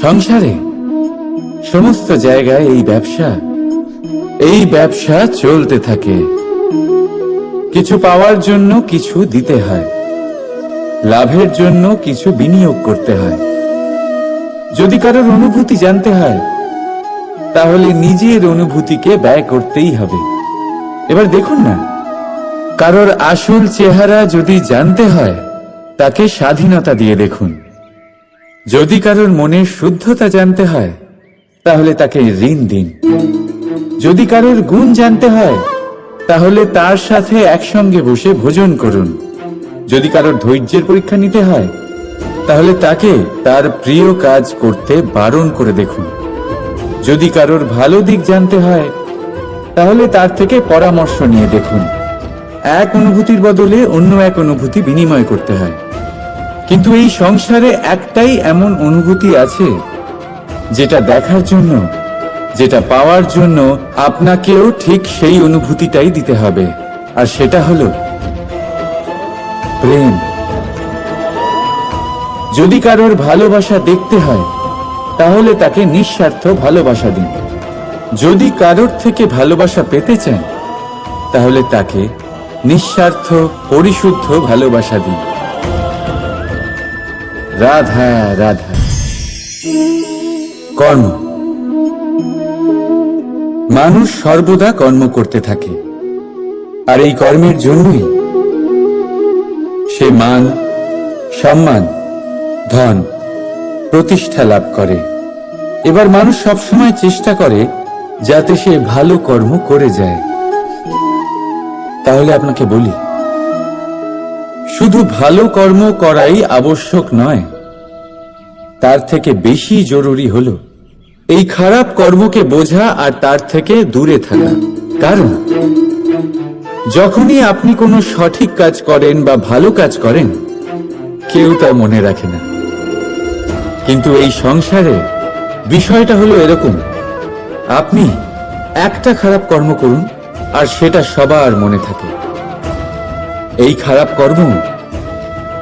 সংসারে সমস্ত জায়গায় এই ব্যবসা চলতে থাকে। কিছু পাওয়ার জন্য কিছু দিতে হয়, লাভের জন্য কিছু বিনিয়োগ করতে হয়। যদি কারোর অনুভূতি জানতে হয় তাহলে নিজের অনুভূতিকে ব্যয় করতেই হবে। এবার দেখুন না, কারোর আসল চেহারা যদি জানতে হয় তাকে স্বাধীনতা দিয়ে দেখুন। যদি কারোর মনের শুদ্ধতা জানতে হয় তাহলে তাকে ঋণ দিন। যদি কারোর গুণ জানতে হয় তাহলে তার সাথে একসঙ্গে বসে ভোজন করুন। যদি কারোর ধৈর্যের পরীক্ষা নিতে হয় তাহলে তাকে তার প্রিয় কাজ করতে বারণ করে দেখুন। যদি কারোর ভালো দিক জানতে হয় তাহলে তার থেকে পরামর্শ নিয়ে দেখুন। এক অনুভূতির বদলে অন্য এক অনুভূতি বিনিময় করতে হয়। কিন্তু এই সংসারে একটাই এমন অনুভূতি আছে যেটা দেখার জন্য, যেটা পাওয়ার জন্য আপনাকেও ঠিক সেই অনুভূতিটাই দিতে হবে, আর সেটা হলো প্রেম। যদি কারোর ভালোবাসা দেখতে হয় তাহলে তাকে নিঃস্বার্থ ভালোবাসা দিন। যদি কারোর থেকে ভালোবাসা পেতে চান তাহলে তাকে নিঃস্বার্থ পরিশুদ্ধ ভালোবাসা দিন। রাধা রাধা। কর্ম। মানুষ সর্বদা কর্ম করতে থাকে, আর এই কর্মের জন্যই সে মান, সম্মান, ধন, প্রতিষ্ঠা লাভ করে। এবার মানুষ সবসময় চেষ্টা করে যাতে সে ভালো কর্ম করে যায়। তাহলে আপনাকে বলি, শুধু ভালো কর্ম করাই আবশ্যক নয়, তার থেকে বেশি জরুরি হলো এই খারাপ কর্মকে বোঝা আর তার থেকে দূরে থাকা। কারণ যখনই আপনি কোনো সঠিক কাজ করেন বা ভালো কাজ করেন, কেউ তা মনে রাখে না। কিন্তু এই সংসারে বিষয়টা হলো এরকম, আপনি একটা খারাপ কর্ম করুন আর সেটা সবার মনে থাকে। এই খারাপ কর্ম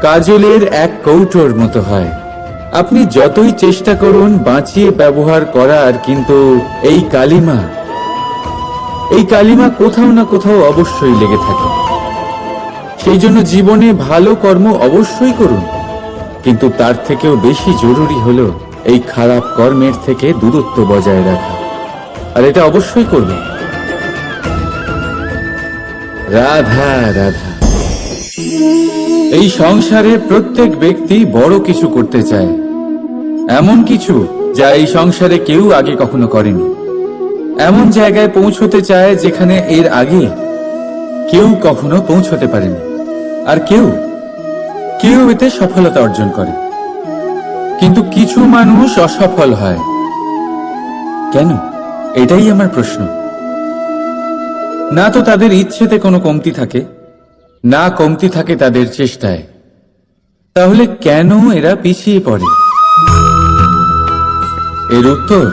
কাজলের এক কৌটোর মতো হয়। আপনি যতই চেষ্টা করুন বাঁচিয়ে ব্যবহার করার, কিন্তু এই কালিমা কোথাও না কোথাও অবশ্যই লেগে থাকে। সেই জন্য জীবনে ভালো কর্ম অবশ্যই করুন, কিন্তু তার থেকেও বেশি জরুরি হলো এই খারাপ কর্মের থেকে দূরত্ব বজায় রাখা, আর এটা অবশ্যই করবেন। রাধা রাধা। এই সংসারে প্রত্যেক ব্যক্তি বড় কিছু করতে চায়, এমন কিছু যা এই সংসারে কেউ আগে কখনো করেনি। এমন জায়গায় পৌঁছতে চায় যেখানে এর আগে কেউ কখনো পৌঁছতে পারেনি, আর কেউ এতে সফলতা অর্জন করে। কিন্তু কিছু মানুষ অসফল হয় কেন? এটাই আমার প্রশ্ন। না তো তাদের ইচ্ছেতে কোনো কমতি থাকে, না কমতি থাকে তাদের চেষ্টায়। তাহলে কেন এরা পিছিয়ে পড়ে? এর উত্তর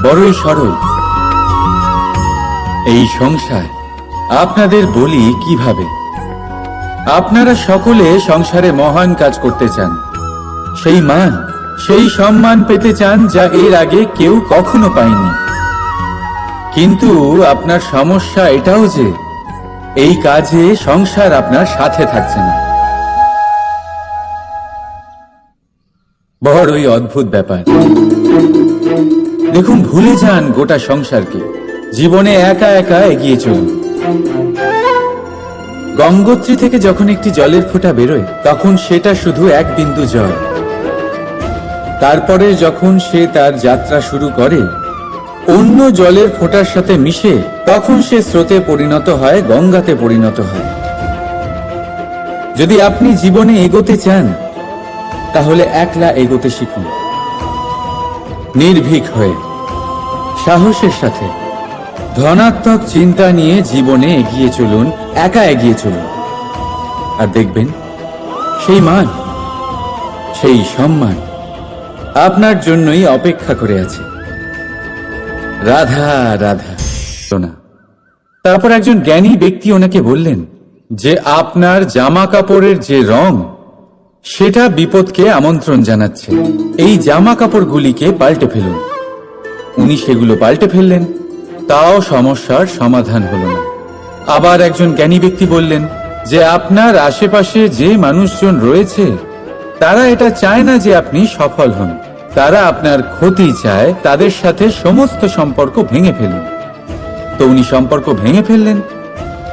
বড়ই সরল। এই সংসার। আপনাদের বলি কিভাবে। আপনারা সকলে সংসারে মহান কাজ করতে চান, সেই মান, সেই সম্মান পেতে চান যা এর আগে কেউ কখনো পায়নি। কিন্তু আপনার সমস্যা এটাও যে এই কাজে সংসার আপনার সাথে থাকছে না। বড়ই অদ্ভুত ব্যাপার। দেখুন, ভুলে যান গোটা সংসারকে, জীবনে একা একা এগিয়ে চলুন। গঙ্গোত্রী থেকে যখন একটি জলের ফোঁটা বেরোয় তখন সেটা শুধু এক বিন্দু জল। তারপরে যখন সে তার যাত্রা শুরু করে অন্য জলের ফোঁটার সাথে মিশে, তখন সে স্রোতে পরিণত হয়, গঙ্গাতে পরিণত হয়। যদি আপনি জীবনে এগোতে চান তাহলে একলা এগোতে শিখুন, নির্ভীক হয়ে, সাহসের সাথে, ধনাত্মক চিন্তা নিয়ে জীবনে এগিয়ে চলুন, একা এগিয়ে চলুন। আর দেখবেন সেই মান, সেই সম্মান আপনার জন্যই অপেক্ষা করে আছে। রাধা রাধা। তারপর একজন জ্ঞানী ব্যক্তি ওনাকে বললেন যে আপনার জামা কাপড়ের যে রং সেটা বিপদকে আমন্ত্রণ জানাচ্ছে। এই জামা কাপড়গুলিকে পাল্টে ফেলুন। উনি সেগুলো পাল্টে ফেললেন, তাও সমস্যার সমাধান হল না। আবার একজন জ্ঞানী ব্যক্তি বললেন যে আপনার আশেপাশে যে মানুষজন রয়েছে তারা এটা চায় না যে আপনি সফল হন, তারা আপনার ক্ষতি চায়। তাদের সাথে সমস্ত সম্পর্ক ভেঙে ফেলুন। তো উনি সম্পর্ক ভেঙে ফেললেন,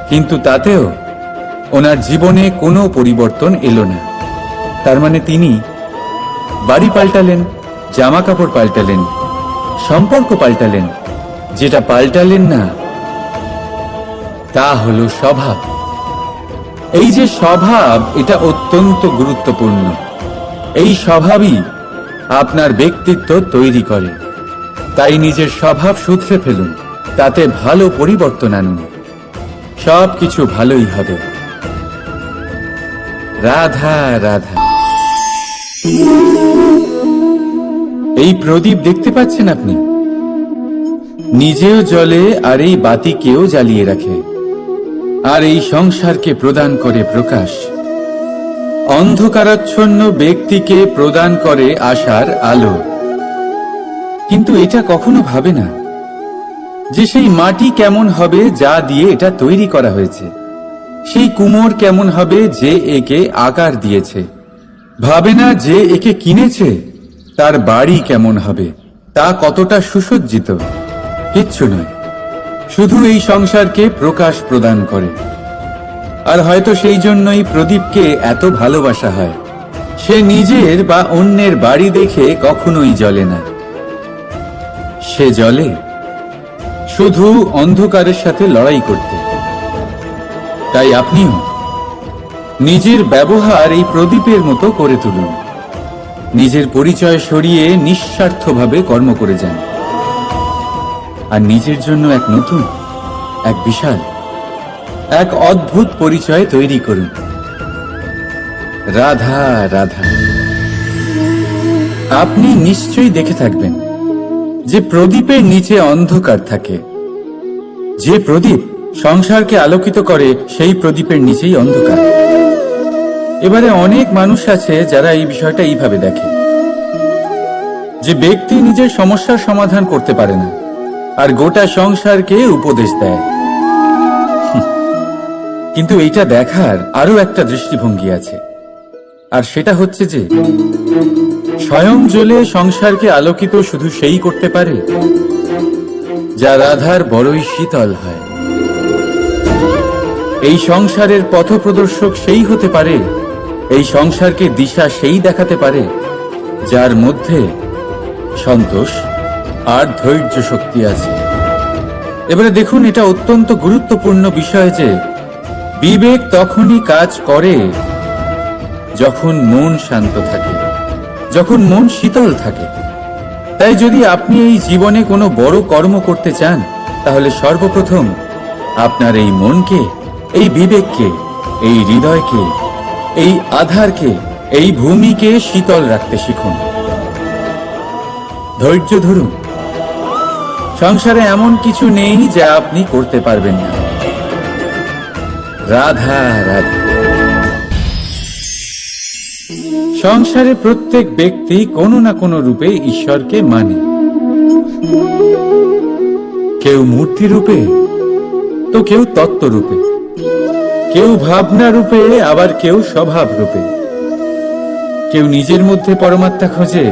কিন্তু তাতেও ওনার জীবনে কোনো পরিবর্তন এলো না। তার মানে তিনি বাড়ি পাল্টালেন, জামা কাপড় পাল্টালেন, সম্পর্ক পাল্টালেন, যেটা পাল্টালেন না তা হলো স্বভাব। এই যে স্বভাব, এটা অত্যন্ত গুরুত্বপূর্ণ। এই স্বভাবই আপনার ব্যক্তিত্ব তৈরি করে। তাই নিজের স্বভাব শুধরে ফেলুন, তাতে ভালো পরিবর্তন আনুন, সবকিছু ভালোই হবে। রাধা রাধা। এই প্রদীপ দেখতে পাচ্ছেন আপনি? নিজেও জ্বলে আর এই বাতিকেও জ্বালিয়ে রাখে, আর এই সংসারকে প্রদান করে প্রকাশ। অন্ধকারাচ্ছন্ন ব্যক্তিকে প্রদান করে আশার আলো। কিন্তু এটা কখনো ভাবে না যে সেই মাটি কেমন হবে যা দিয়ে এটা তৈরি করা হয়েছে, সেই কুমোর কেমন হবে যে একে আকার দিয়েছে। ভাবে না যে একে কিনেছে তার বাড়ি কেমন হবে, তা কতটা সুসজ্জিত। কিচ্ছু নয়, শুধু এই সংসারকে প্রকাশ প্রদান করে। আর হয়তো সেই জন্যই প্রদীপকে এত ভালোবাসা হয়। সে নিজের বা অন্যের বাড়ি দেখে কখনোই জ্বলে না, সে জ্বলে শুধু অন্ধকারের সাথে লড়াই করতে। তাই আপনিও নিজের ব্যবহার এই প্রদীপের মতো করে তুলুন। নিজের পরিচয় সরিয়ে নিঃস্বার্থভাবে কর্ম করে যান, আর নিজের জন্য এক নতুন, এক বিশাল, এক অদ্ভুত পরিচয় তৈরি করুন। রাধা রাধা। আপনি নিশ্চয়ই দেখে থাকবেন যে প্রদীপের নিচে অন্ধকার থাকে। যে প্রদীপ সংসারকে আলোকিত করে সেই প্রদীপের নিচেই অন্ধকার। এবারে অনেক মানুষ আছে যারা এই বিষয়টা এইভাবে দেখে যে ব্যক্তি নিজের সমস্যার সমাধান করতে পারে না, আর গোটা সংসারকে উপদেশ দেয়। কিন্তু এইটা দেখার আরো একটা দৃষ্টিভঙ্গি আছে, আর সেটা হচ্ছে যে স্বয়ং জ্বলে সংসারকে আলোকিত শুধু সেই করতে পারে যা রাধার বড়ই শীতল হয়। এই সংসারের পথপ্রদর্শক সেই হতে পারে, এই সংসারকে দিশা সেই দেখাতে পারে যার মধ্যে সন্তোষ আর ধৈর্য শক্তি আছে। এবারে দেখুন, এটা অত্যন্ত গুরুত্বপূর্ণ বিষয় যে বিবেক তখনই কাজ করে যখন মন শান্ত থাকে, যখন মন শীতল থাকে। তাই যদি আপনি এই জীবনে কোনো বড় কর্ম করতে চান, তাহলে সর্বপ্রথম আপনার এই মনকে, এই বিবেককে, এই হৃদয়কে, এই আধারকে, এই ভূমিকে শীতল রাখতে শিখুন। ধৈর্য ধরুন। সংসারে এমন কিছু নেই যা আপনি করতে পারবেন না। রাধা রাধা। সংসারে প্রত্যেক ব্যক্তি কোনো না কোনো রূপে ঈশ্বরকে মানে। কেউ মূর্তি রূপে, তো কেউ তত্ত্ব রূপে, কেউ ভাবনা রূপে, আবার কেউ স্বভাব রূপে। কেউ নিজের মধ্যে পরমাত্মা খোঁজে,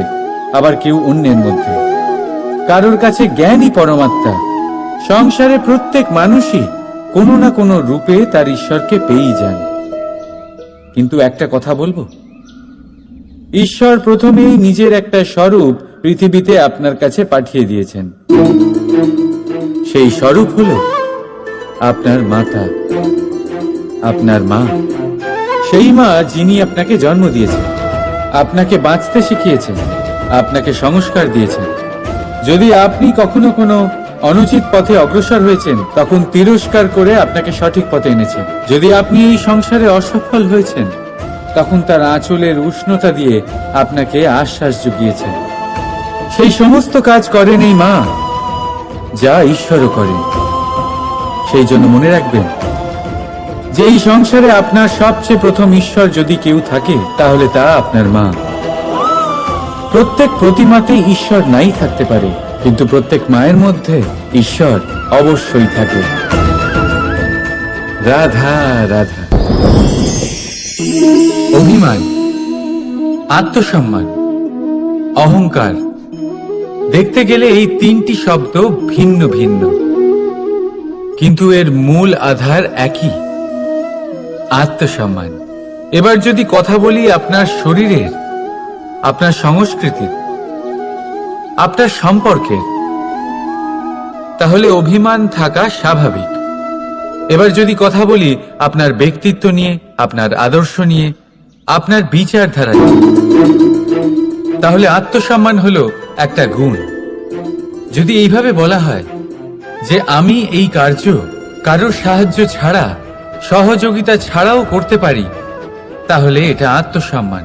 আবার কেউ অন্যের মধ্যে। কারোর কাছে জ্ঞানই পরমাত্মা। সংসারে প্রত্যেক মানুষই কোনো না কোনো রূপে তার ঈশ্বরকে পেয়েই যান। কিন্তু একটা কথা বলবো, ঈশ্বর প্রথমেই নিজের একটা স্বরূপ পৃথিবীতে আপনার কাছে পাঠিয়ে দিয়েছেন। সেই স্বরূপ হলো আপনার মাতা, আপনার মা। সেই মা যিনি আপনাকে জন্ম দিয়েছেন, আপনাকে বাঁচতে শিখিয়েছেন, আপনাকে সংস্কার দিয়েছেন। যদি আপনি কখনো কোনো অনুচিত পথে অগ্রসর হয়েছেন, তখন তিরস্কার করে আপনাকে সঠিক পথে এনেছেন। যদি আপনি এই সংসারে অসফল হয়েছেন, তখন তার আঁচলের উষ্ণতা দিয়ে আপনাকে আশ্বাস জুগিয়েছেন। সেই সমস্ত কাজ করেন এই মা, যা ঈশ্বরও করেন। সেই জন্য মনে রাখবেন যে এই সংসারে আপনার সবচেয়ে প্রথম ঈশ্বর যদি কেউ থাকে তাহলে তা আপনার মা। প্রত্যেক প্রতিমাতেই ঈশ্বর নাই থাকতে পারে, কিন্তু প্রত্যেক মায়ের মধ্যে ঈশ্বর অবশ্যই থাকে। রাধা রাধা। অভিমান, আত্মসম্মান, অহংকার, দেখতে গেলে এই তিনটি শব্দ ভিন্ন ভিন্ন, কিন্তু এর মূল আধার একই, আত্মসম্মান। এবার যদি কথা বলি আপনার শরীরের, আপনার সংস্কৃতির, আপনার সম্পর্কের, তাহলে অভিমান থাকা স্বাভাবিক। এবার যদি কথা বলি আপনার ব্যক্তিত্ব নিয়ে, আপনার আদর্শ নিয়ে, আপনার বিচারধারা নিয়ে, তাহলে আত্মসম্মান হলো একটা গুণ। যদি এইভাবে বলা হয় যে আমি এই কার্য কারোর সাহায্য ছাড়া, সহযোগিতা ছাড়াও করতে পারি, তাহলে এটা আত্মসম্মান,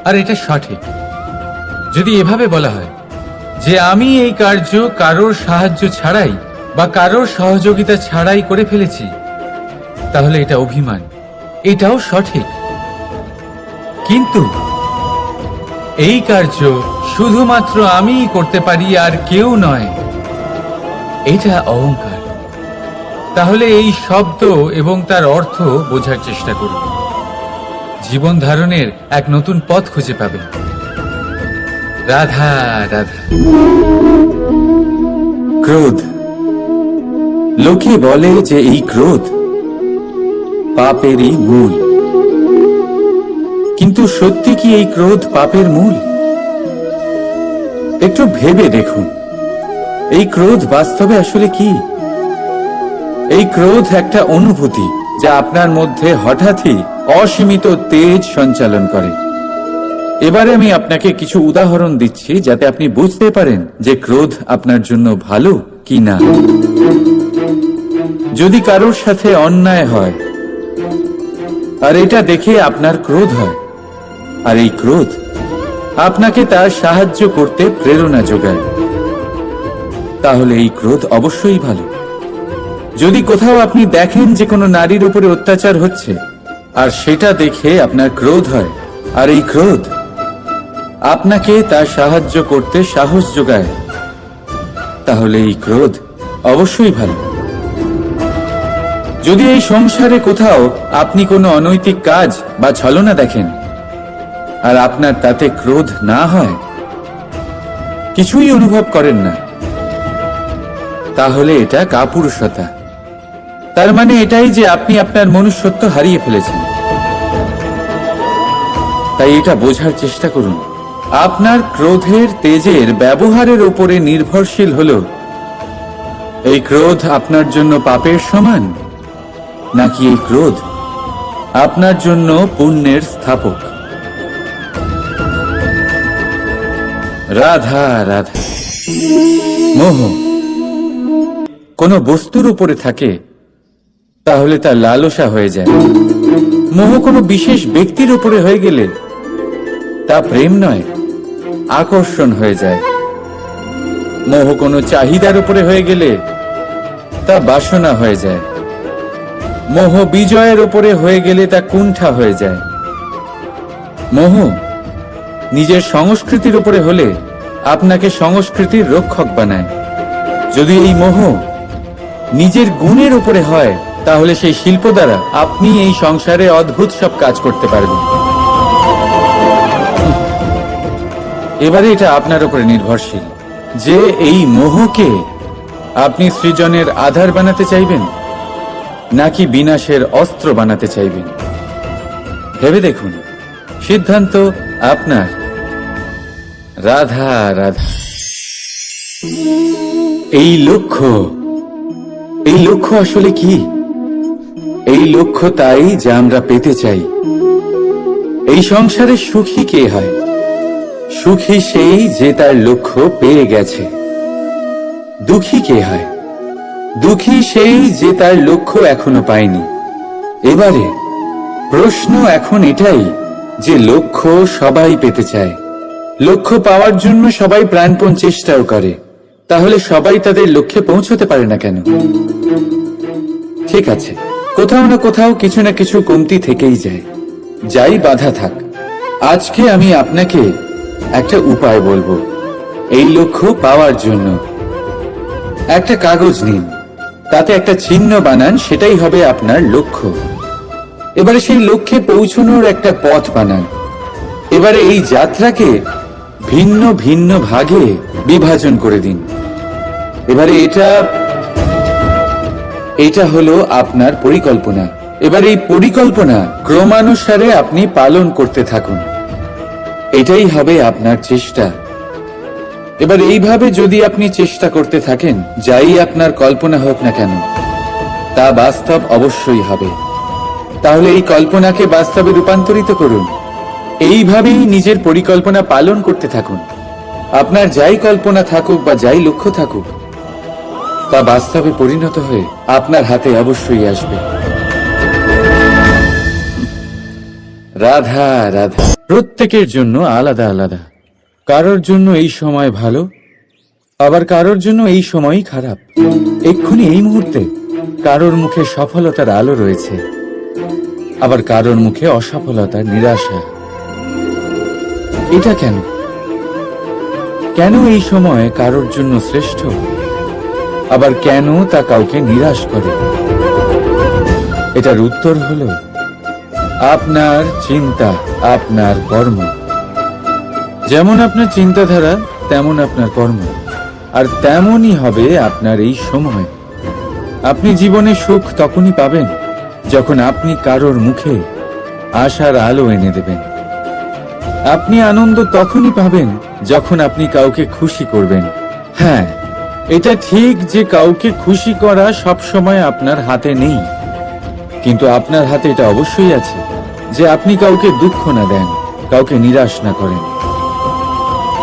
আর এটা সঠিক। যদি এভাবে বলা হয় যে আমি এই কার্য কারোর সাহায্য ছাড়াই বা কারোর সহযোগিতা ছাড়াই করে ফেলেছি, তাহলে এটা অভিমান, এটাও সঠিক। কিন্তু এই কার্য শুধুমাত্র আমিই করতে পারি আর কেউ নয়, এটা অহংকার। তাহলে এই শব্দ এবং তার অর্থ বোঝার চেষ্টা করুন। জীবন ধারণের এক নতুন পথ খুঁজে পাবেন। রাধা রাধা। ক্রোধ, লোকে বলে যে এই ক্রোধ পাপেরই মূল, কিন্তু সত্যি কি এই ক্রোধ পাপের মূল? একটু ভেবে দেখুন, এই ক্রোধ বাস্তবে আসলে কি? এই ক্রোধ একটা অনুভূতি যা আপনার মধ্যে হঠাৎই অসীমিত তেজ সঞ্চালন করে। এবারে আমি আপনাকে কিছু উদাহরণ দিচ্ছি যাতে আপনি বুঝতে পারেন যে ক্রোধ আপনার জন্য ভালো কি না। যদি কারোর সাথে অন্যায় হয় আর এটা দেখে আপনার ক্রোধ হয়, আর এই ক্রোধ আপনাকে তার সাহায্য করতে প্রেরণা যোগায়, তাহলে এই ক্রোধ অবশ্যই ভালো। যদি কোথাও আপনি দেখেন যে কোনো নারীর উপরে অত্যাচার হচ্ছে আর সেটা দেখে আপনার ক্রোধ হয়, আর এই ক্রোধ আপনাকে তার সাহায্য করতে সাহস যোগায়, তাহলে এই ক্রোধ অবশ্যই ভালো। যদি এই সংসারে কোথাও আপনি কোনো অনৈতিক কাজ বা ছলনা দেখেন আর আপনার তাতে ক্রোধ না হয়, কিছুই অনুভব করেন না, তাহলে এটা কাপুরুষতা। তার মানে এটাই যে আপনি আপনার মনুষ্যত্ব হারিয়ে ফেলেছেন। তাই এটা বোঝার চেষ্টা করুন, আপনার ক্রোধের তেজের ব্যবহারের উপরে নির্ভরশীল হলো এই ক্রোধ আপনার জন্য পাপের সমান, নাকি এই ক্রোধ আপনার জন্য পুণ্যের স্থাপক। রাধা রাধা। মোহ কোনো বস্তুর উপরে থাকে তাহলে তা লালসা হয়ে যায়। মোহ কোনো বিশেষ ব্যক্তির উপরে হয়ে গেলে তা প্রেম নয়, আকর্ষণ হয়ে যায়। মোহ কোনো চাহিদার উপরে হয়ে গেলে তা বাসনা হয়ে যায়। মোহ বিজয়ের উপরে হয়ে গেলে তা কুণ্ঠা হয়ে যায়। মোহ নিজের সংস্কৃতির উপরে হলে আপনাকে সংস্কৃতির রক্ষক বানায়। যদি এই মোহ নিজের গুণের উপরে হয়, তাহলে সেই শিল্প দ্বারা আপনি এই সংসারে অদ্ভুত সব কাজ করতে পারবেন। এবারে এটা আপনার উপরে নির্ভরশীল যে এই মোহকে আপনি সৃজনের আধার বানাতে চাইবেন নাকি বিনাশের অস্ত্র বানাতে চাইবেন। ভেবে দেখুন, সিদ্ধান্ত আপনার। রাধা রাধা। এই লক্ষ্য আসলে কি? এই লক্ষ্য তাই যা আমরা পেতে চাই। এই সংসারে সুখী কে হয়? সুখী সেই যে তার লক্ষ্য পেয়ে গেছে। দুঃখী কে হয়? দুঃখী সেই যে তার লক্ষ্য এখনো পায়নি। এবারে প্রশ্ন এখন এটাই যে লক্ষ্য সবাই পেতে চায়, লক্ষ্য পাওয়ার জন্য সবাই প্রাণপণ চেষ্টাও করে, তাহলে সবাই তাদের লক্ষ্যে পৌঁছতে পারে না কেন? ঠিক আছে, কোথাও না কোথাও কিছু না কিছু কমতি থেকেই যায়, যাই বাধা থাক। আজকে আমি আপনাকে একটা উপায় বলবো এই লক্ষ্য পাওয়ার জন্য। একটা কাগজ নিন, তাতে একটা চিহ্ন বানান, সেটাই হবে আপনার লক্ষ্য। এবারে সেই লক্ষ্যে পৌঁছানোর একটা পথ বানান। এবারে এই যাত্রাকে ভিন্ন ভিন্ন ভাগে বিভাজন করে দিন। এবারে এটা হলো আপনার পরিকল্পনা। এবার এই পরিকল্পনা ক্রমানুসারে আপনি পালন করতে থাকুন, এটাই হবে আপনার চেষ্টা। এবার এইভাবে যদি আপনি চেষ্টা করতে থাকেন, যাই আপনার কল্পনা হোক না কেন তা বাস্তব অবশ্যই হবে। তাহলে এই কল্পনাকে বাস্তবে রূপান্তরিত করুন। এইভাবেই নিজের পরিকল্পনা পালন করতে থাকুন। আপনার যাই কল্পনা থাকুক বা যাই লক্ষ্য থাকুক, তা বাস্তবে পরিণত হয়ে আপনার হাতে অবশ্যই আসবে। রাধা রাধা। প্রত্যেকের জন্য আলাদা আলাদা। কারোর জন্য এই সময় ভালো, আবার কারোর জন্য এই সময়ই খারাপ। এক্ষুনি এই মুহূর্তে কারোর মুখে সফলতার আলো রয়েছে, আবার কারোর মুখে অসফলতার নিরাশা। এটা কেন? কেন এই সময় কারোর জন্য শ্রেষ্ঠ, আবার কেন তা কাউকে নিরাশ করে? এটার উত্তর হলো আপনার চিন্তা, আপনার কর্ম। যেমন আপনার চিন্তাধারা তেমন আপনার কর্ম, আর তেমনই হবে আপনার এই সময়। আপনি জীবনে সুখ তখনই পাবেন যখন আপনি কারোর মুখে আশার আলো এনে দেবেন। আপনি আনন্দ তখনই পাবেন যখন আপনি কাউকে খুশি করবেন। হ্যাঁ, এটা ঠিক যে কাউকে খুশি করা সবসময় আপনার হাতে নেই, কিন্তু আপনার হাতে এটা অবশ্যই আছে যে আপনি কাউকে দুঃখ না দেন, কাউকে নিরাশ না করেন।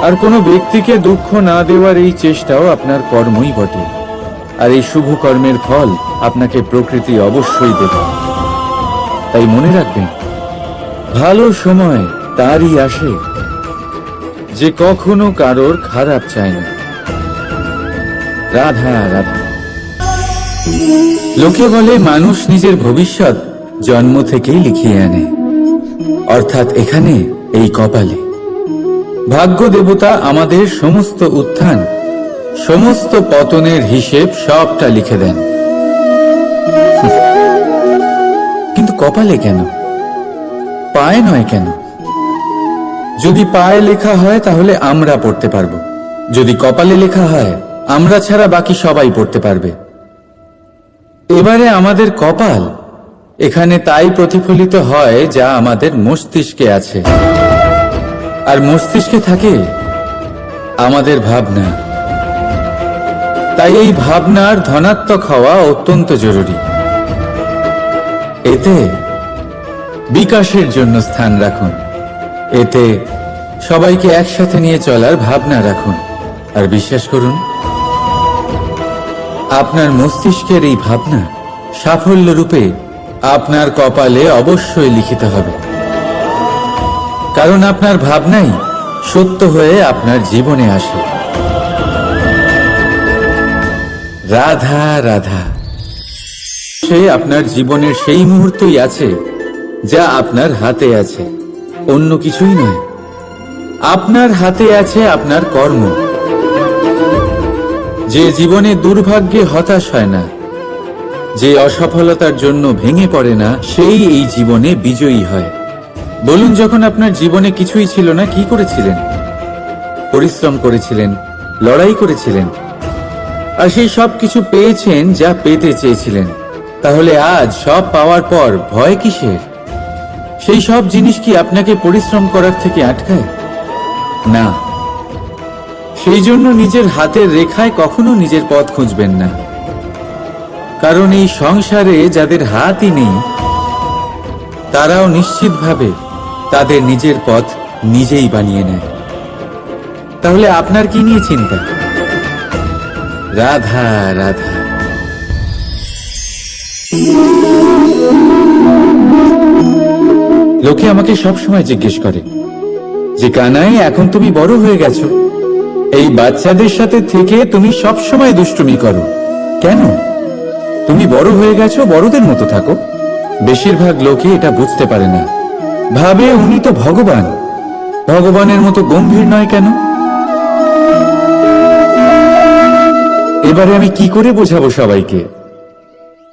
আর কোনো ব্যক্তিকে দুঃখ না দেওয়ার এই চেষ্টাও আপনার কর্মই বটে। আর এই শুভ কর্মের ফল আপনাকে প্রকৃতি অবশ্যই দেবে। তাই মনে রাখবেন, ভালো সময় তারই আসে যে কখনো কারোর খারাপ চায় না। রাধা রাধা। লোকে বলে মানুষ নিজের ভবিষ্যৎ জন্ম থেকেই লিখিয়ে আনে, অর্থাৎ এখানে এই কপালে। ভাগ্য দেবতা আমাদের সমস্ত উত্থান, সমস্ত পতনের হিসেব সবটা লিখে দেন। কিন্তু কপালে কেন, পায়ে নয় কেন? যদি পায়ে লেখা হয় তাহলে আমরা পড়তে পারবো, যদি কপালে লেখা হয় আমরা ছাড়া বাকি সবাই পড়তে পারবে। এবারে আমাদের কপাল এখানে তাই প্রতিফলিত হয় যা আমাদের মস্তিষ্কে আছে, আর মস্তিষ্কে থাকে আমাদের ভাবনা। তাই এই ভাবনার ধনাত্মক হওয়া অত্যন্ত জরুরি। এতে বিকাশের জন্য স্থান রাখুন, এতে সবাইকে একসাথে নিয়ে চলার ভাবনা রাখুন। আর বিশ্বাস করুন, আপনার মস্তিষ্কের এই ভাবনা সাফল্য রূপে আপনার কপালে অবশ্যই লিখিত হবে, কারণ আপনার ভাবনাই সত্য হয়ে আপনার জীবনে আসে। রাধা রাধা। সে আপনার জীবনের সেই মুহূর্তই আছে যা আপনার হাতে আছে, অন্য কিছুই নয়। আপনার হাতে আছে আপনার কর্ম। যে জীবনে দুর্ভাগ্যে হতাশ হয় না, যে অসফলতার জন্য ভেঙে পড়ে না, সেই এই জীবনে বিজয়ী হয়। বলুন, যখন আপনার জীবনে কিছুই ছিল না, কি করেছিলেন? পরিশ্রম করেছিলেন, লড়াই করেছিলেন, আর সেই সব কিছু পেয়েছেন যা পেতে চেয়েছিলেন। তাহলে আজ সব পাওয়ার পর ভয় কিসের? সেই সব জিনিস কি আপনাকে পরিশ্রম করার থেকে আটকায়? না। সেই জন্য নিজের হাতের রেখায় কখনো নিজের পথ খুঁজবেন না, কারণ এই সংসারে যাদের হাতই নেই তারাও নিশ্চিতভাবে তাদের নিজের পথ নিজেই বানিয়ে নেয়। তাহলে আপনার কি নিয়ে চিন্তা? রাধা রাধা। লোকে আমাকে সবসময় জিজ্ঞেস করে যে কানাই, এখন তুমি বড় হয়ে গেছো, এই বাচ্চাদের সাথে থেকে তুমি সবসময় দুষ্টুমি করো কেন? তুমি বড় হয়ে গেছো, বড়দের মতো থাকো। বেশিরভাগ লোকে এটা বুঝতে পারে না, ভাবে উনি তো ভগবান, ভগবানের মতো গম্ভীর নয় কেন। এবারে আমি কি করে বোঝাবো সবাইকে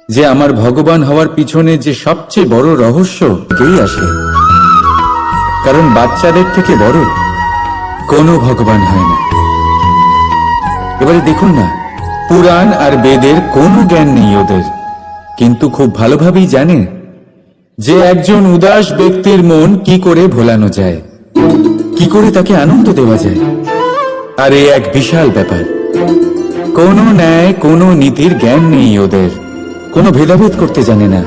যে আমার ভগবান হওয়ার পিছনে যে সবচেয়ে বড় রহস্য কেই আসে? কারণ বাচ্চাদের থেকে বড় কোনো ভগবান হয় না। এবারে দেখুন না, পুরাণ আর বেদের কোনো জ্ঞান নেই ওদের, কিন্তু খুব ভালোভাবেই জানে যে একজন উদাস ব্যক্তির মন কি করে ভোলানো যায়, কি করে তাকে আনন্দ দেওয়া যায়। আর এ এক বিশাল ব্যাপার। কোনো ন্যায়, কোনো নীতির জ্ঞান নেই ওদের, কোনো ভেদাভেদ করতে জানে না।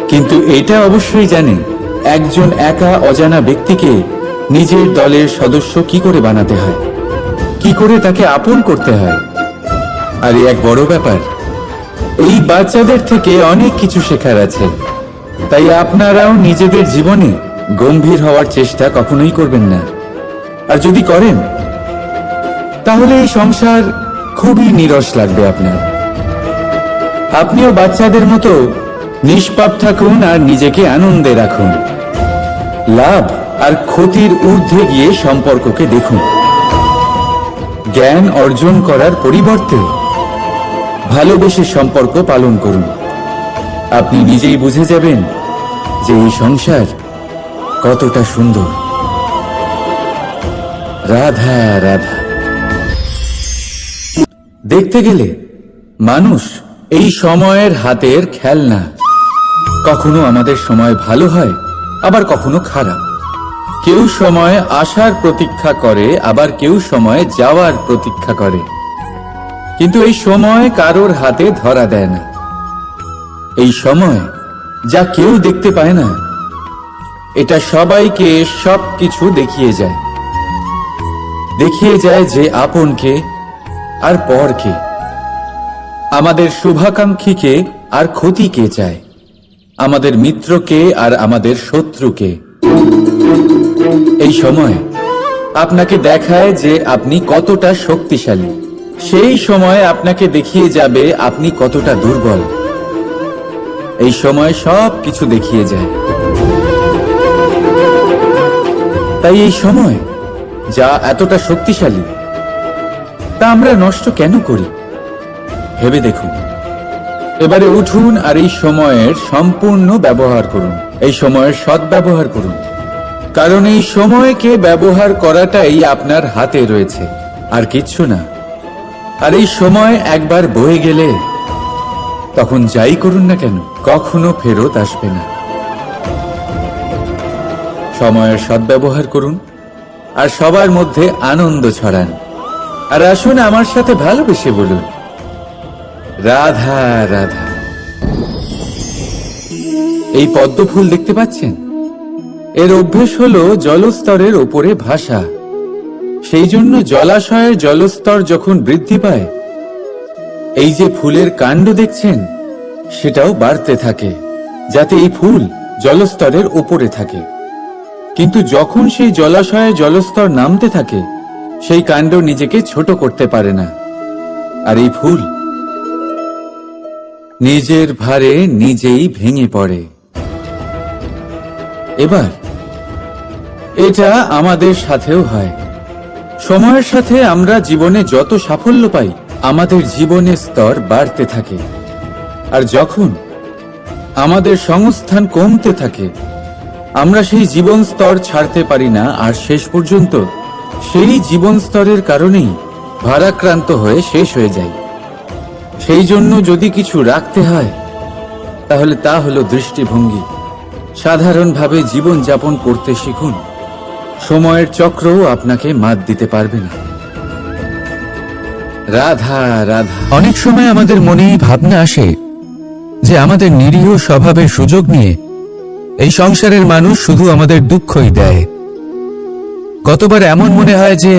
কিন্তু এটা অবশ্যই জানে একজন একা অজানা ব্যক্তিকে নিজের দলের সদস্য কি করে বানাতে হয়, কি করে তাকে আপন করতে হয়। আর এক বড় ব্যাপার, এই বাচ্চাদের থেকে অনেক কিছু শেখার আছে। তাই আপনারাও নিজেদের জীবনে গম্ভীর হওয়ার চেষ্টা কখনোই করবেন না। আর যদি করেন তাহলে এই সংসার খুবই নিরস লাগবে আপনার। আপনিও বাচ্চাদের মতো নিষ্পাপ থাকুন আর নিজেকে আনন্দে রাখুন। লাভ আর ক্ষতির ঊর্ধ্বে গিয়ে সম্পর্ককে দেখুন। জ্ঞান অর্জন করার পরিবর্তে ভালোবেসে সম্পর্ক পালন করুন। আপনি নিজেই বুঝে যাবেন যে এই সংসার কতটা সুন্দর। রাধা রাধা। দেখতে গেলে মানুষ এই সময়ের হাতের খেলনা। কখনো আমাদের সময় ভালো হয়, আবার কখনো খারাপ। কেউ সময় আসার প্রতীক্ষা করে, আবার কেউ সময় যাওয়ার প্রতীক্ষা করে। কিন্তু এই সময় কারোর হাতে ধরা দেয় না। এই সময় যা কেউ দেখতে পায় না, এটা সবাইকে সবকিছু দেখিয়ে যায়। দেখিয়ে যায় যে আপনকে আর পরকে, আমাদের শুভাকাঙ্ক্ষীকে আর ক্ষতিকে চায়, আমাদের মিত্রকে আর আমাদের শত্রুকে। এই সময় আপনাকে দেখায় যে আপনি কতটা শক্তিশালী, সেই সময় আপনাকে দেখিয়ে যাবে আপনি কতটা দুর্বল। এই সময় সব কিছু দেখিয়ে যায়। তাই এই সময় যা এতটা শক্তিশালী, তা আমরা নষ্ট কেন করি ভেবে দেখুন। এবারে উঠুন আর এই সময়ের সম্পূর্ণ ব্যবহার করুন, এই সময়ের সদ্ব্যবহার করুন। কারণ এই সময়কে ব্যবহার করাটাই আপনার হাতে রয়েছে, আর কিচ্ছু না। আর এই সময় একবার বয়ে গেলে তখন যাই করুন না কেন কখনো ফেরত আসবে না। সময়ের সদ্ব্যবহার করুন আর সবার মধ্যে আনন্দ ছড়ান। আর আসুন আমার সাথে ভালোবেসে বলুন, রাধা রাধা। এই পদ্ম ফুল দেখতে পাচ্ছেন? এর অভ্যেস হলো জলস্তরের উপরে ভাসা। সেই জন্য জলাশয়ের জলস্তর যখন বৃদ্ধি পায়, এই যে ফুলের কাণ্ড দেখছেন সেটাও বাড়তে থাকে, যাতে এই ফুল জলস্তরের উপরে থাকে। কিন্তু যখন সেই জলাশয়ে জলস্তর নামতে থাকে, সেই কাণ্ড নিজেকে ছোট করতে পারে না, আর এই ফুল নিজের ভারে নিজেই ভেঙে পড়ে। এবার এটা আমাদের সাথেও হয়। সময়ের সাথে আমরা জীবনে যত সাফল্য পাই, আমাদের জীবনের স্তর বাড়তে থাকে। আর যখন আমাদের সংস্থান কমতে থাকে, আমরা সেই জীবন স্তর ছাড়তে পারি না, আর শেষ পর্যন্ত সেই জীবন স্তরের কারণেই ভারাক্রান্ত হয়ে শেষ হয়ে যায়। সেই জন্য যদি কিছু রাখতে হয়, তাহলে তা হলো দৃষ্টিভঙ্গি। সাধারণভাবে জীবন যাপন করতে শিখুন। সময়ের চক্রও আপনাকে মাত দিতে পারবে না। রাধা রাধা। অনেক সময় আমাদের মনেই ভাবনা আসে যে আমাদের নিরীহ স্বভাবের সুযোগ নিয়ে এই সংসারের মানুষ শুধু আমাদের দুঃখই দেয়। কতবার এমন মনে হয় যে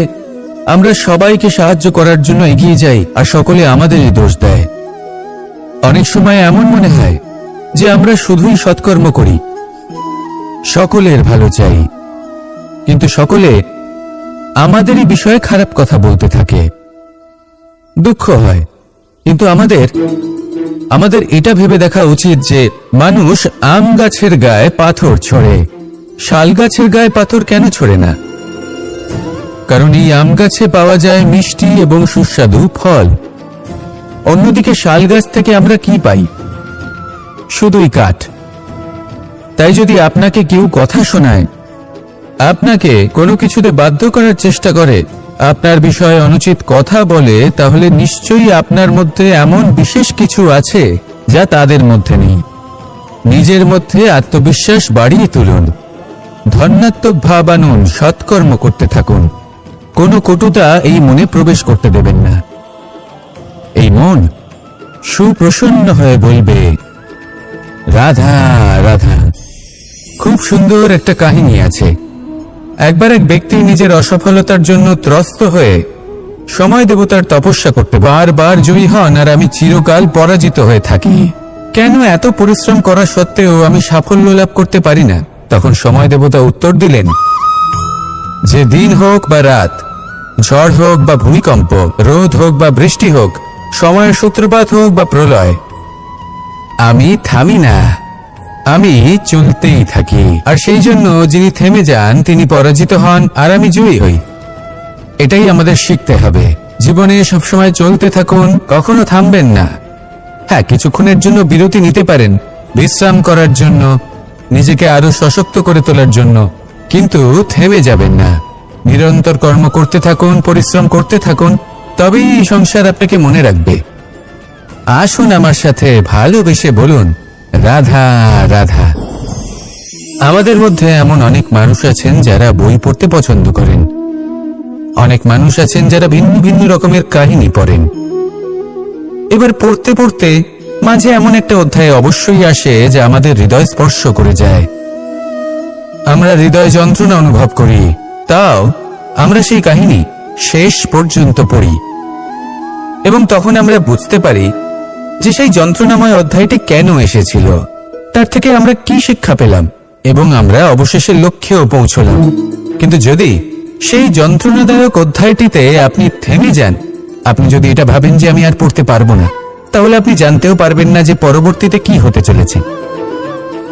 আমরা সবাইকে সাহায্য করার জন্য এগিয়ে যাই আর সকলে আমাদেরই দোষ দেয়। অনেক সময় এমন মনে হয় যে আমরা শুধুই সৎকর্ম করি, সকলের ভালো চাই, কিন্তু সকলে আমাদেরই বিষয়ে খারাপ কথা বলতে থাকে। দুঃখ হয়, কিন্তু আমাদের আমাদের এটা ভেবে দেখা উচিত যে মানুষ আম গাছের গায়ে পাথর ছোড়ে, শাল গাছের গায়ে পাথর কেন ছোড়ে না? কারণ এই আম গাছে পাওয়া যায় মিষ্টি এবং সুস্বাদু ফল। অন্যদিকে শাল গাছ থেকে আমরা কি পাই? শুধুই কাঠ। তাই যদি আপনাকে কেউ কথা শোনায়, আপনাকে কোনো কিছুতে বাধ্য করার চেষ্টা করে, আপনার বিষয়ে অনুচিত কথা বলে, তাহলে নিশ্চয়ই আপনার মধ্যে এমন বিশেষ কিছু আছে যা তাদের মধ্যে নেই। নিজের মধ্যে আত্মবিশ্বাস বাড়িয়ে তুলুন, ধন্যাত্মক ভাব আনুন, সৎকর্ম করতে থাকুন। কোনো কটুতা এই মনে প্রবেশ করতে দেবেন না। এই মন সুপ্রসন্ন হয়ে বলবে, রাধা রাধা। খুব সুন্দর একটা কাহিনী আছে। একবার এক ব্যক্তি নিজের অসফলতার জন্য ত্রস্ত হয়ে সময় দেবতার তপস্যা করতে বারবার জয়ী হন, আর আমি চিরকাল পরাজিত হয়ে থাকি। কেন এত পরিশ্রম করা সত্ত্বেও আমি সাফল্য লাভ করতে পারি না? তখন সময় দেবতা উত্তর দিলেন, যে দিন হোক বা রাত, ঝড় হোক বা ভূমিকম্প, রোদ হোক বা বৃষ্টি হোক, সময়ের সূত্রপাত হোক বা প্রলয়, আমি থামি না, আমি চলতেই থাকি। আর সেই জন্য যিনি থেমে যান তিনি পরাজিত হন, আর আমি জয়ী হই। এটাই আমাদের শিখতে হবে। জীবনে সবসময় চলতে থাকুন, কখনো থামবেন না। হ্যাঁ, কিছুক্ষণের জন্য বিরতি নিতে পারেন, বিশ্রাম করার জন্য, নিজেকে আরো সশক্ত করে তোলার জন্য, কিন্তু থেমে যাবেন না। নিরন্তর কর্ম করতে থাকুন, পরিশ্রম করতে থাকুন, তবেই এই সংসার আপনাকে মনে রাখবে। আসুন আমার সাথে ভালোবেসে বলুন, রাধা রাধা। আমাদের মধ্যে এমন অনেক মানুষ আছেন যারা বই পড়তে পছন্দ করেন। অনেক মানুষ আছেন যারা ভিন্ন ভিন্ন রকমের কাহিনী পড়েন। এবার পড়তে পড়তে মাঝে এমন একটা অধ্যায় অবশ্যই আসে যা আমাদের হৃদয় স্পর্শ করে যায়। আমরা হৃদয় যন্ত্রণা অনুভব করি, তাও আমরা সেই কাহিনী শেষ পর্যন্ত পড়ি, এবং তখন আমরা বুঝতে পারি যে সেই যন্ত্রণাময় অধ্যায়টি কেন এসেছিল, তার থেকে আমরা কি শিক্ষা পেলাম, এবং আমরা অবশেষে লক্ষ্যেও পৌঁছলাম। কিন্তু যদি সেই যন্ত্রণাদায়ক অধ্যায়টিতে আপনি থেমে যান, আপনি যদি এটা ভাবেন যে আমি আর পড়তে পারবো না, তাহলে আপনি জানতেও পারবেন না যে পরবর্তীতে কি হতে চলেছে।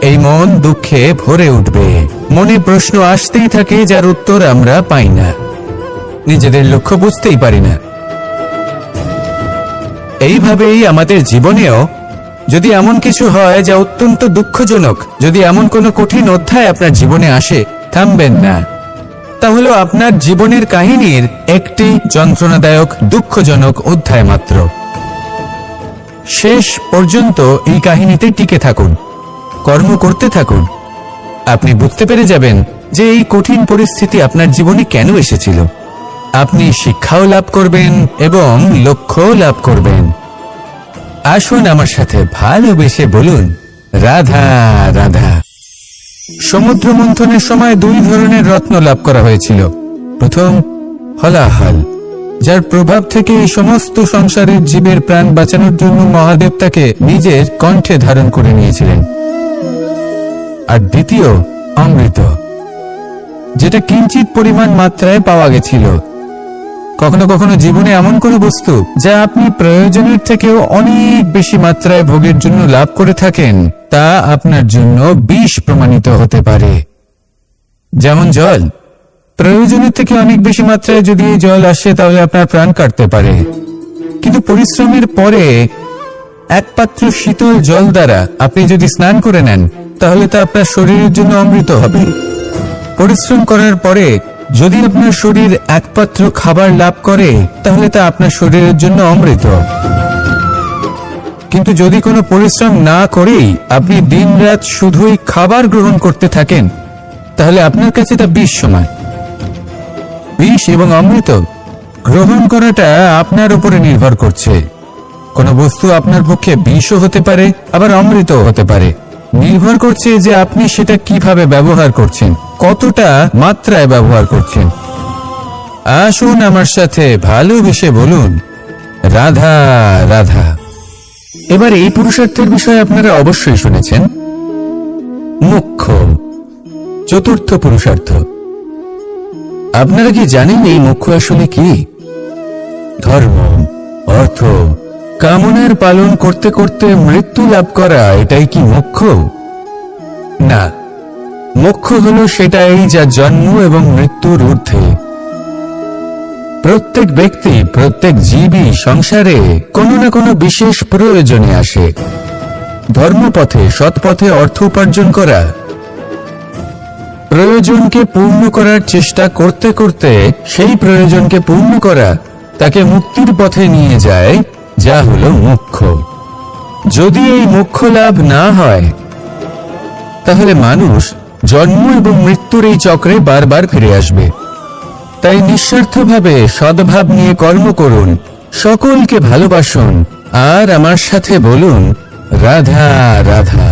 এই মন দুঃখে ভরে উঠবে, মনে প্রশ্ন আসতেই থাকে যার উত্তর আমরা পাই না, নিজেদের লক্ষ্য বুঝতেই পারি না। এইভাবেই আমাদের জীবনেও যদি এমন কিছু হয় যা অত্যন্ত দুঃখজনক, যদি এমন কোনো কঠিন অধ্যায় আপনার জীবনে আসে, থামবেন না। তাহলে আপনার জীবনের কাহিনীর একটি যন্ত্রণাদায়ক দুঃখজনক অধ্যায় মাত্র। শেষ পর্যন্ত এই কাহিনীতে টিকে থাকুন, কর্ম করতে থাকুন। আপনি বুঝতে পেরে যাবেন যে এই কঠিন পরিস্থিতি আপনার জীবনে কেন এসেছিল। আপনি শিক্ষাও লাভ করবেন এবং লক্ষ্যও লাভ করবেন। আসুন আমার সাথে ভালোবেসে বলুন, রাধা রাধা। সমুদ্র মন্থনের সময় দুই ধরনের রত্ন লাভ করা হয়েছিল। প্রথম হলাহল, যার প্রভাব থেকে এই সমস্ত সংসারের জীবের প্রাণ বাঁচানোর জন্য মহাদেব তাকে নিজের কণ্ঠে ধারণ করে নিয়েছিলেন। আর দ্বিতীয় অমৃত, যেটা কিঞ্চিত পরিমাণ মাত্রায় পাওয়া গেছিল। কখনো কখনো জীবনে এমন কোন বস্তু যা আপনি প্রয়োজনের থেকেও অনেক বেশি মাত্রায় ভোগের জন্য লাভ করে থাকেন, তা আপনার জন্য বিষ প্রমাণিত হতে পারে। যেমন জল, প্রয়োজনের থেকে অনেক বেশি মাত্রায় যদি এই জল আসে তাহলে আপনার প্রাণ কাটতে পারে। কিন্তু পরিশ্রমের পরে এক পাত্র শীতল জল দ্বারা আপনি যদি স্নান করে নেন, তাহলে তা আপনার শরীরের জন্য অমৃত হবে। পরিশ্রম করার পরে যদি আপনার শরীর এক পাত্র খাবার লাভ করে, তাহলে তা আপনার শরীরের জন্য অমৃত। কিন্তু যদি কোনো পরিশ্রম না করেই আপনি দিনরাত শুধুই খাবার গ্রহণ করতে থাকেন, তাহলে আপনার কাছে তা বিষ সমান। বিষ এবং অমৃত গ্রহণ করাটা আপনার উপরে নির্ভর করছে। কোনো বস্তু আপনার পক্ষে বিষও হতে পারে, আবার অমৃতও হতে পারে। নির্ভর করছে যে আপনি সেটা কিভাবে ব্যবহার করছেন, কতটা মাত্রায় ব্যবহার করছেন। আসুন আমার সাথে ভালোবেসে বলুন, রাধা রাধা। এবার এই পুরুষার্থের বিষয়ে আপনারা অবশ্যই শুনেছেন। মুখ্য চতুর্থ পুরুষার্থ। আপনারা কি জানেন এই মুখ্য আসলে কি? ধর্ম, অর্থ, কামনার পালন করতে করতে মৃত্যু লাভ করা এটাই কি মোক্ষ? না, মোক্ষ হলো সেটাই যা জন্ম এবং মৃত্যুর ঊর্ধ্বে। প্রত্যেক ব্যক্তি, প্রত্যেক জীবই সংসারে কোনো না কোনো বিশেষ প্রয়োজনে আসে। ধর্মপথে, সৎপথে অর্থ উপার্জন করা, প্রয়োজনকে পূর্ণ করার চেষ্টা করতে করতে সেই প্রয়োজনকে পূর্ণ করা তাকে মুক্তির পথে নিয়ে যায়, যা হলো মোক্ষ। যদি এই মোক্ষ লাভ না হয়, তাহলে মানুষ জন্ম এবং মৃত্যুর এই চক্রে বারবার ফিরে আসবে। তাই নিঃস্বার্থভাবে সদ্ভাব নিয়ে কর্ম করুন, সকলকে ভালোবাসুন, আর আমার সাথে বলুন রাধা রাধা।